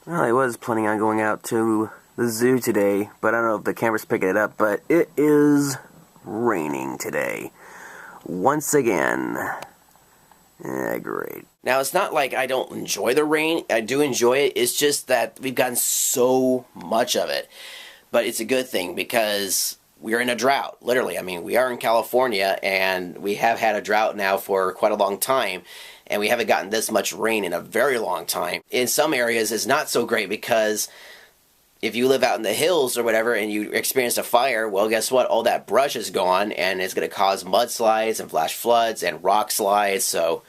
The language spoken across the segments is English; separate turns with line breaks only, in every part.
Well, I was planning on going out to the zoo today, but I don't know if the camera's picking it up, but it is raining today. Once again. Great. Now, it's not like I don't enjoy the rain. I do enjoy it. It's just that we've gotten so much of it. But it's a good thing because we're in a drought, literally. I mean, we are in California, and we have had a drought now for quite a long time, and we haven't gotten this much rain in a very long time. In some areas, it's not so great because if you live out in the hills or whatever and you experience a fire, well, guess what? All that brush is gone, and it's going to cause mudslides and flash floods and rock slides, so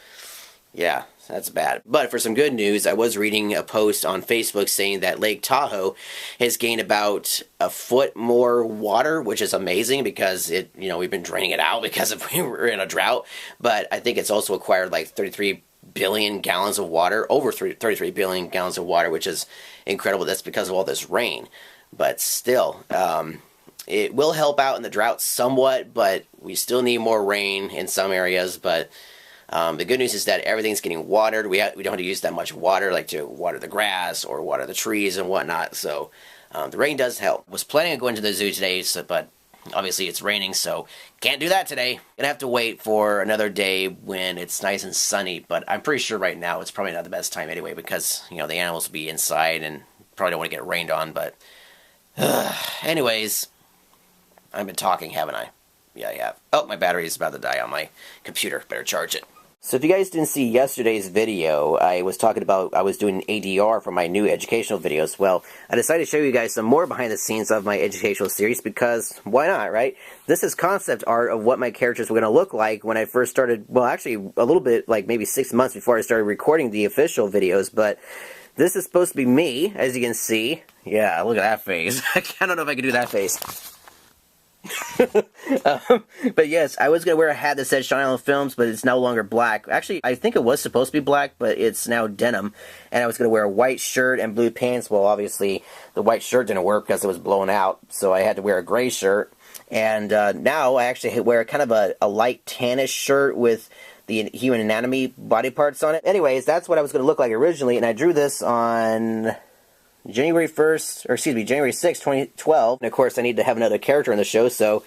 yeah, that's bad. But for some good news, I was reading a post on Facebook saying that Lake Tahoe has gained about a foot more water, which is amazing because we've been draining it out because we were in a drought. But I think it's also acquired like 33 billion gallons of water, over 33 billion gallons of water, which is incredible. That's because of all this rain. But still, it will help out in the drought somewhat, but we still need more rain in some areas. But the good news is that everything's getting watered. We don't have to use that much water, like to water the grass or water the trees and whatnot. So the rain does help. Was planning on going to the zoo today, but obviously it's raining, so can't do that today. Gonna have to wait for another day when it's nice and sunny. But I'm pretty sure right now it's probably not the best time anyway because the animals will be inside and probably don't want to get rained on. But anyways, I've been talking, haven't I? Yeah, I have. Oh, my battery is about to die on my computer. Better charge it. So if you guys didn't see yesterday's video, I was talking about I was doing ADR for my new educational videos. Well, I decided to show you guys some more behind the scenes of my educational series because why not, right? This is concept art of what my characters were going to look like when I first started, well, actually a little bit, like maybe 6 months before I started recording the official videos, but this is supposed to be me, as you can see. Yeah, look at that face. I don't know if I can do that face. But yes, I was going to wear a hat that said Shaun Films, but it's no longer black. Actually, I think it was supposed to be black, but it's now denim. And I was going to wear a white shirt and blue pants. Well, obviously, the white shirt didn't work because it was blown out, so I had to wear a gray shirt. And now I actually wear kind of a light tannish shirt with the human anatomy body parts on it. Anyways, that's what I was going to look like originally, and I drew this on January 6th, 2012. And of course, I need to have another character in the show, so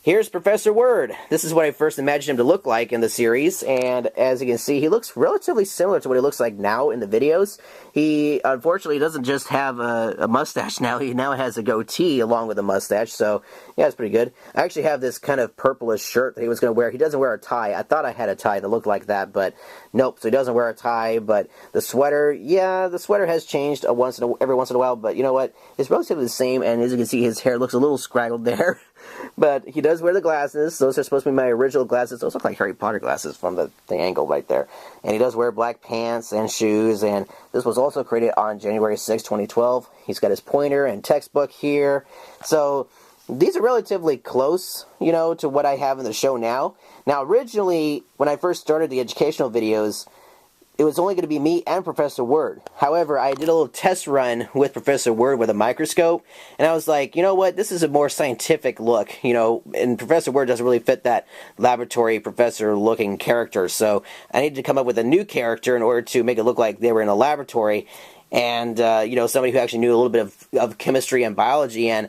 here's Professor Word. This is what I first imagined him to look like in the series, and as you can see, he looks relatively similar to what he looks like now in the videos. He, unfortunately, doesn't just have a mustache now. He now has a goatee along with a mustache, so yeah, it's pretty good. I actually have this kind of purplish shirt that he was going to wear. He doesn't wear a tie. I thought I had a tie that looked like that, but nope, so he doesn't wear a tie. But the sweater, yeah, the sweater has changed every once in a while, but you know what? It's relatively the same, and as you can see, his hair looks a little scraggled there. But he does wear the glasses. Those are supposed to be my original glasses. Those look like Harry Potter glasses from the angle right there. And he does wear black pants and shoes, and this was also created on January 6, 2012. He's got his pointer and textbook here. So these are relatively close, to what I have in the show now. Now, originally, when I first started the educational videos, it was only going to be me and Professor Word. However, I did a little test run with Professor Word with a microscope, and I was like, you know what, this is a more scientific look, and Professor Word doesn't really fit that laboratory professor-looking character, so I needed to come up with a new character in order to make it look like they were in a laboratory, and, somebody who actually knew a little bit of chemistry and biology, and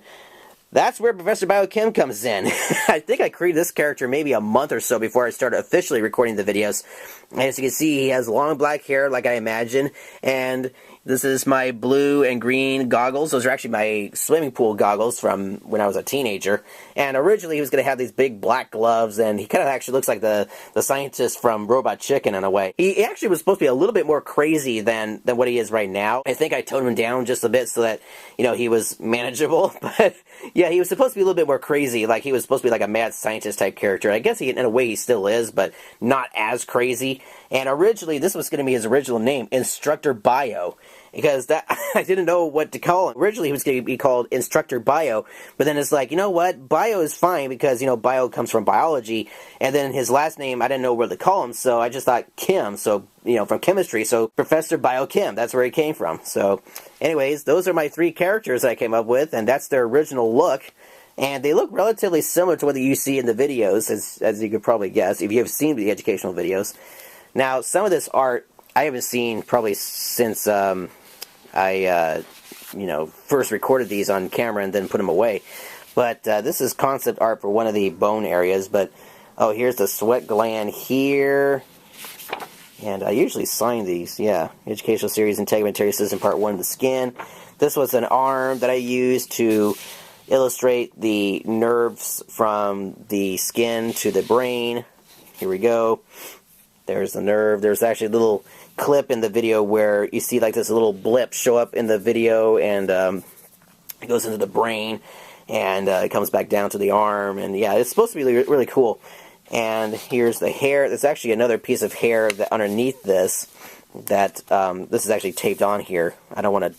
that's where Professor Biochem comes in. I think I created this character maybe a month or so before I started officially recording the videos. And as you can see, he has long black hair like I imagine, and this is my blue and green goggles. Those are actually my swimming pool goggles from when I was a teenager. And originally he was going to have these big black gloves, and he kind of actually looks like the scientist from Robot Chicken in a way. He actually was supposed to be a little bit more crazy than what he is right now. I think I toned him down just a bit so that, he was manageable. But yeah, he was supposed to be a little bit more crazy. Like, he was supposed to be like a mad scientist type character. I guess in a way he still is, but not as crazy. And originally, this was going to be his original name, Instructor Bio, because I didn't know what to call him. Originally, he was going to be called Instructor Bio, but then it's like, you know what, Bio is fine because, Bio comes from biology, and then his last name, I didn't know where to call him, so I just thought Kim, so, from chemistry, so Professor Biochem, that's where he came from. So, anyways, those are my 3 characters I came up with, and that's their original look. And they look relatively similar to what you see in the videos, as you could probably guess, if you have seen the educational videos. Now, some of this art I haven't seen probably since I first recorded these on camera and then put them away. But this is concept art for one of the bone areas. But, oh, here's the sweat gland here. And I usually sign these, yeah. Educational Series Integumentary System Part 1 of the skin. This was an arm that I used to illustrate the nerves from the skin to the brain. Here we go. There's the nerve. There's actually a little clip in the video where you see like this little blip show up in the video, and it goes into the brain, and it comes back down to the arm. And yeah, it's supposed to be really, really cool. And here's the hair. There's actually another piece of hair that underneath this that this is actually taped on here. I don't want to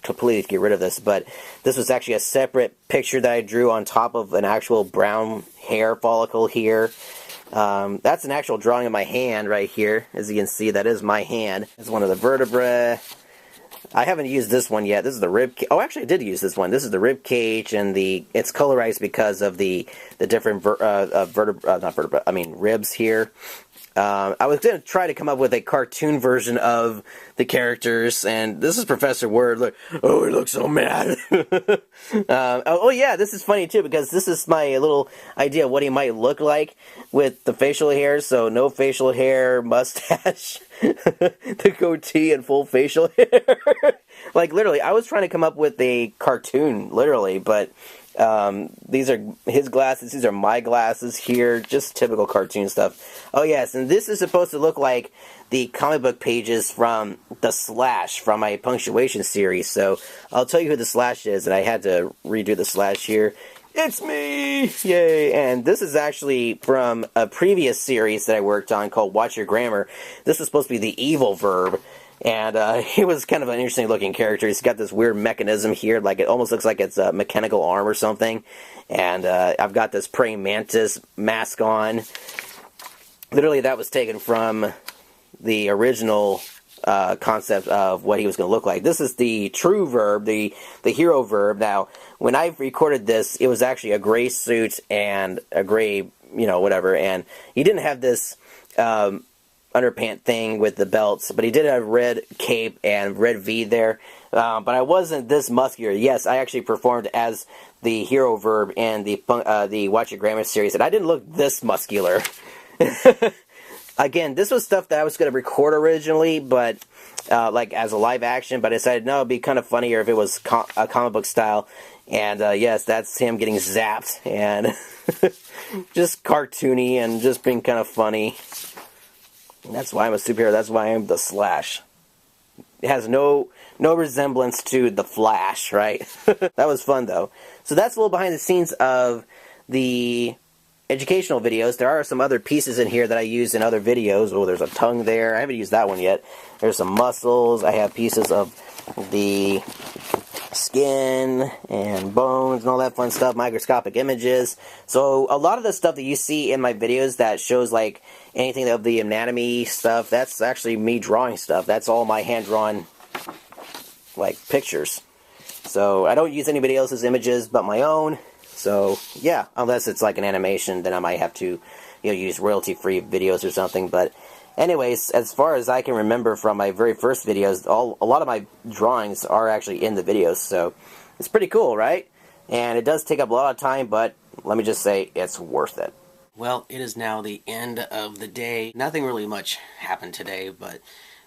completely get rid of this, but this was actually a separate picture that I drew on top of an actual brown hair follicle here. That's an actual drawing of my hand right here. As you can see, that is my hand. It's one of the vertebrae. I haven't used this one yet. This is the rib cage. Oh, actually, I did use this one. This is the rib cage, and it's colorized because of the different ribs here. I was going to try to come up with a cartoon version of the characters, and this is Professor Word. Look, oh, he looks so mad. Oh, yeah, this is funny, too, because this is my little idea of what he might look like with the facial hair. So, no facial hair, mustache, the goatee, and full facial hair. Like, literally, I was trying to come up with a cartoon, literally, but these are his glasses, these are my glasses here, just typical cartoon stuff. Oh yes, and this is supposed to look like the comic book pages from the Slash, from my punctuation series. So I'll tell you who the Slash is, and I had to redo the Slash here. It's me! Yay! And this is actually from a previous series that I worked on called Watch Your Grammar. This was supposed to be the evil verb. And he was kind of an interesting looking character. He's got this weird mechanism here, like it almost looks like it's a mechanical arm or something. And I've got this praying mantis mask on. Literally, that was taken from the original concept of what he was going to look like. This is the true verb, the hero verb. Now, when I recorded this, it was actually a gray suit and a gray, whatever. And he didn't have this underpant thing with the belts, but he did have red cape and red V there. But I wasn't this muscular. Yes, I actually performed as the hero verb in the Watch Your Grammar series, and I didn't look this muscular. Again, this was stuff that I was going to record originally, but like as a live action, but I decided no, it'd be kind of funnier if it was a comic book style. And yes, that's him getting zapped, and just cartoony and just being kind of funny. And that's why I'm a superhero. That's why I'm the Slash. It has no resemblance to the Flash, right? That was fun, though. So that's a little behind the scenes of the educational videos. There are some other pieces in here that I use in other videos. Oh, there's a tongue there. I haven't used that one yet. There's some muscles. I have pieces of the skin and bones and all that fun stuff, microscopic images. So a lot of the stuff that you see in my videos that shows like anything of the anatomy stuff, that's actually me drawing stuff. That's all my hand-drawn like pictures. So I don't use anybody else's images but my own. So yeah, unless it's like an animation, then I might have to use royalty-free videos or something. But anyways, as far as I can remember from my very first videos, a lot of my drawings are actually in the videos, so it's pretty cool, right? And it does take up a lot of time, but let me just say, it's worth it. Well, it is now the end of the day. Nothing really much happened today, but it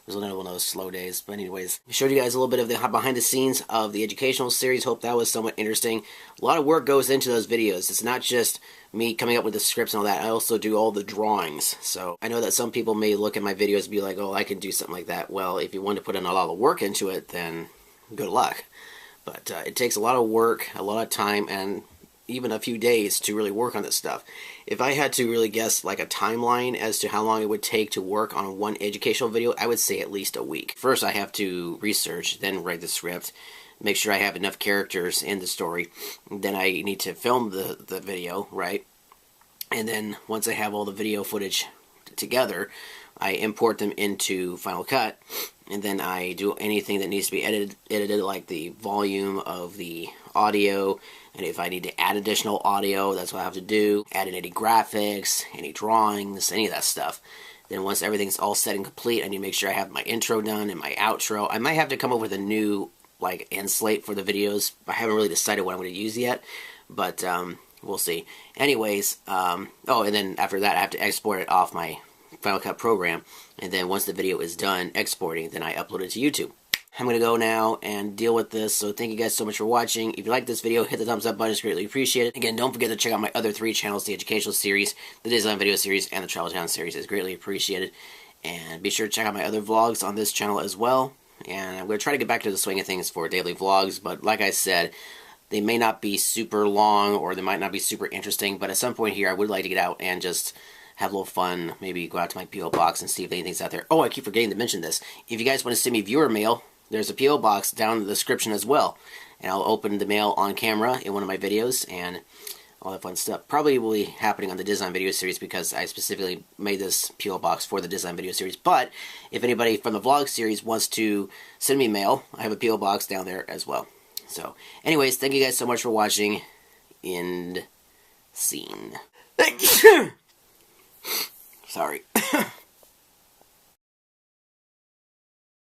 was another one of those slow days. But anyways, I showed you guys a little bit of the behind the scenes of the educational series. Hope that was somewhat interesting. A lot of work goes into those videos. It's not just me coming up with the scripts and all that. I also do all the drawings. So I know that some people may look at my videos and be like, oh, I can do something like that. Well, if you want to put in a lot of work into it, then good luck. But it takes a lot of work, a lot of time, and even a few days to really work on this stuff. If I had to really guess like a timeline as to how long it would take to work on one educational video, I would say at least a week. First, I have to research, then write the script, make sure I have enough characters in the story. Then I need to film the video, right? And then once I have all the video footage together, I import them into Final Cut, and then I do anything that needs to be edited like the volume of the audio, and if I need to add additional audio, that's what I have to do. Add in any graphics, any drawings, any of that stuff. Then once everything's all set and complete, I need to make sure I have my intro done and my outro. I might have to come up with a new end slate for the videos. I haven't really decided what I'm going to use yet, but we'll see. Anyways, oh, and then after that, I have to export it off my Final Cut program, and then once the video is done exporting, then I upload it to YouTube. I'm going to go now and deal with this, so thank you guys so much for watching. If you like this video, hit the thumbs up button, it's greatly appreciated. Again, don't forget to check out my other 3 channels, the Educational Series, the Design Video Series, and the Travel Town Series. It's greatly appreciated. And be sure to check out my other vlogs on this channel as well. And I'm going to try to get back to the swing of things for daily vlogs, but like I said, they may not be super long, or they might not be super interesting, but at some point here, I would like to get out and just have a little fun, maybe go out to my P.O. box and see if anything's out there. Oh, I keep forgetting to mention this. If you guys want to send me viewer mail, there's a P.O. box down in the description as well. And I'll open the mail on camera in one of my videos and all that fun stuff. Probably will be happening on the Design Video Series because I specifically made this P.O. box for the Design Video Series. But if anybody from the vlog series wants to send me mail, I have a P.O. box down there as well. So, anyways, thank you guys so much for watching. End scene. Sorry.